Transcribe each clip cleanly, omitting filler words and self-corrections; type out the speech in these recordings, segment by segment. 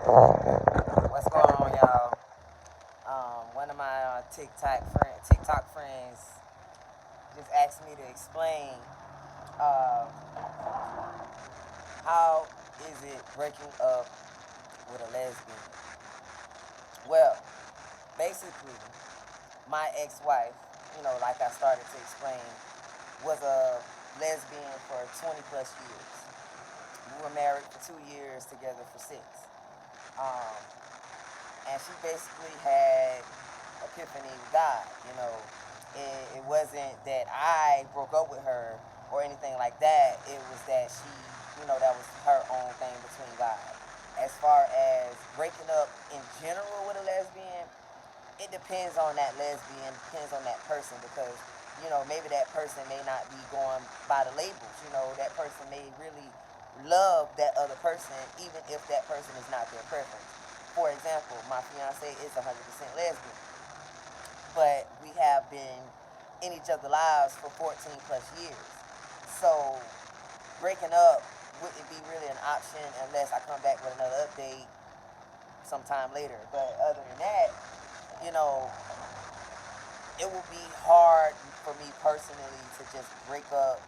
What's going on, y'all? One of my TikTok friends just asked me to explain uh, how is it breaking up with a lesbian. Well, basically, my ex-wife, like I started to explain, was a lesbian for 20 plus years. We were married for 2 years, together for six. Um, and she basically had epiphany with God. It wasn't that I broke up with her or anything like that. It was that she, that was her own thing between God. As far as breaking up in general with a lesbian, it depends on that lesbian, depends on that person because, maybe that person may not be going by the labels. That person may really love that other person even if that person is not their preference. For example, my fiance is 100% lesbian, but we have been in each other's lives for 14 plus years. So breaking up wouldn't be really an option unless I come back with another update sometime later. But other than that, you know, it will be hard for me personally to just break up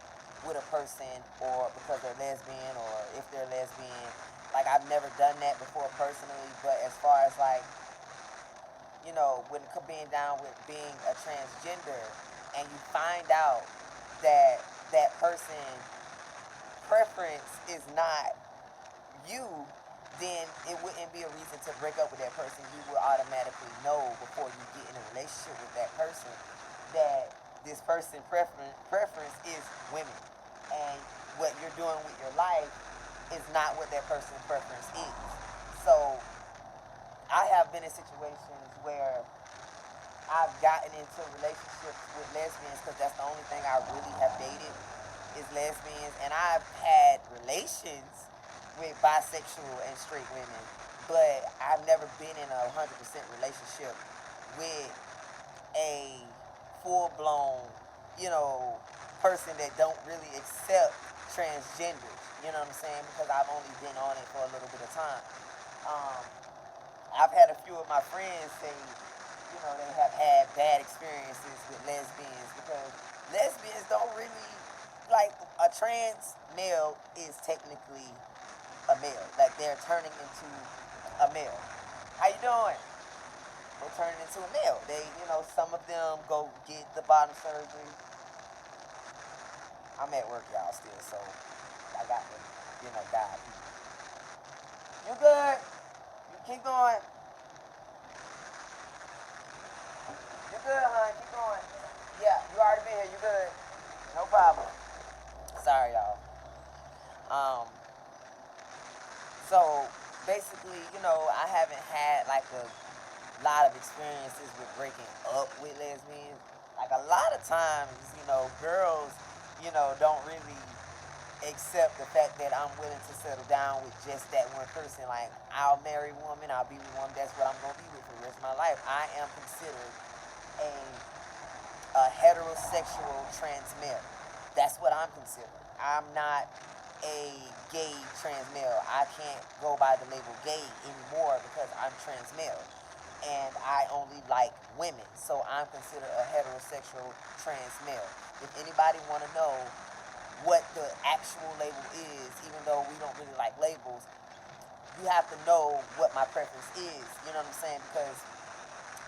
with a person or because they're lesbian or if they're lesbian. Like I've never done that before personally, but as far as like, when being down with being a transgender and you find out that that person preference is not you, then it wouldn't be a reason to break up with that person. You would automatically know before you get in a relationship with that person that this person preference is women, and what you're doing with your life is not what that person's preference is. So I have been in situations where I've gotten into relationships with lesbians because that's the only thing I really have dated is lesbians, and I've had relations with bisexual and straight women, but I've never been in a 100% relationship with a full blown, you know, person that don't really accept transgenders. You know what I'm saying? Because I've only been on it for a little bit of time. Um, I've had a few of my friends say, they have had bad experiences with lesbians because lesbians don't really like a trans male is technically a male. Like they're turning into a male. How you doing? They're turning into a male. Some of them go get the bottom surgery. I'm at work, y'all, still, so I got to, guide people. You good? You keep going. You good, hon? Keep going. Yeah, you already been here. You good? No problem. Sorry, y'all. Um, so basically, I haven't had like a lot of experiences with breaking up with lesbians. Like a lot of times, girls, don't really accept the fact that I'm willing to settle down with just that one person. Like I'll marry a woman, I'll be with a woman. That's what I'm gonna be with for the rest of my life. I am considered a a heterosexual trans male. That's what I'm considered. I'm not a gay trans male. I can't go by the label gay anymore because I'm trans male. And I only like women. So I'm considered a heterosexual trans male. If anybody want to know what the actual label is, even though we don't really like labels, you have to know what my preference is. You know what I'm saying? Because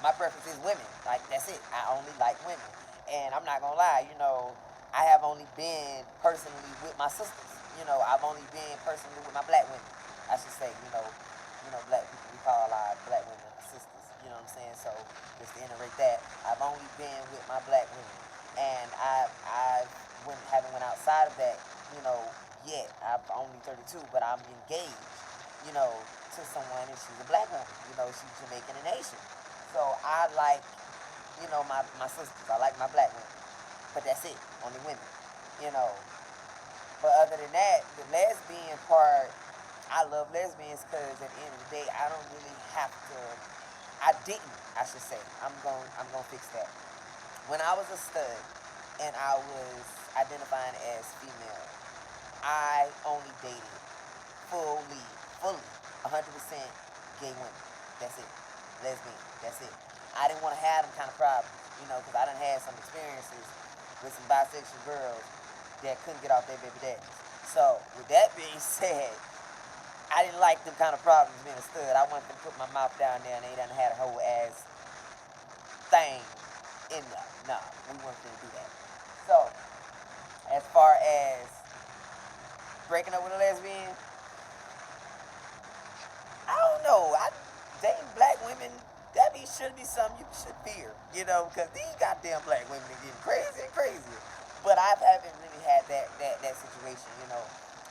my preference is women. Like that's it. I only like women. And I'm not gonna lie, I have only been personally with my sisters. I've only been personally with my black women. I should say, black people, we call our black women sisters. You know what I'm saying? So just to iterate that, I've only been with my black women, and haven't went outside of that, yet. I'm only 32, but I'm engaged, to someone, and she's a black woman. She's Jamaican and Asian. So I like, my sisters. I like my black women. But that's it. Only women. You know. But other than that, the lesbian part, I love lesbians because at the end of the day, I don't really have to. I didn't. I should say. I'm gonna fix that. When I was a stud and I was identifying as female, I only dated fully, 100% gay women. That's it. Lesbian. That's it. I didn't want to have them kind of problems, because I done had some experiences with some bisexual girls that couldn't get off their baby daddies. So, with that being said, I didn't like them kind of problems being understood. I wanted to put my mouth down there and they done had a whole ass thing in there. Nah, we weren't going to do that. So, as far as breaking up with a lesbian, I don't know. Dating black women, should be something you should fear, because these goddamn black women are getting crazy and crazy. But I haven't really had that situation,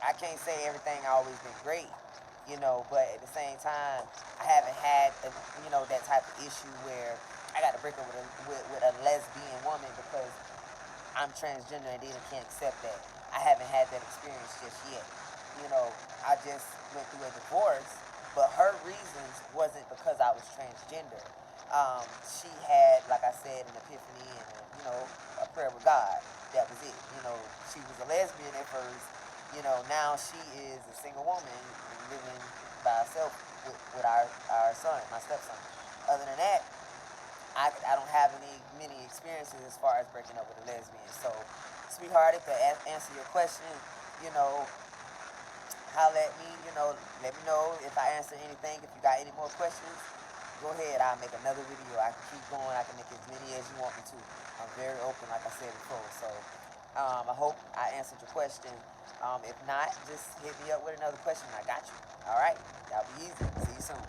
I can't say everything always been great, but at the same time, I haven't had, that type of issue where I got to break up with a lesbian woman because I'm transgender and they can't accept that. I haven't had that experience just yet. I just went through a divorce, but her reasons wasn't because I was transgender. She had, like I said, an epiphany and a prayer with God. That was it. She was a lesbian at first. Now she is a single woman living by herself with our son, my stepson. Other than that, I don't have many experiences as far as breaking up with a lesbian. So, sweetheart, to answer your question, you know, holler at me, let me know if I answer anything. If you got any more questions, go ahead. I'll make another video. I can keep going. I can make as many as you want me to. I'm very open, like I said before. So, I hope I answered your question. If not, just hit me up with another question. I got you. All right? That'll be easy. See you soon.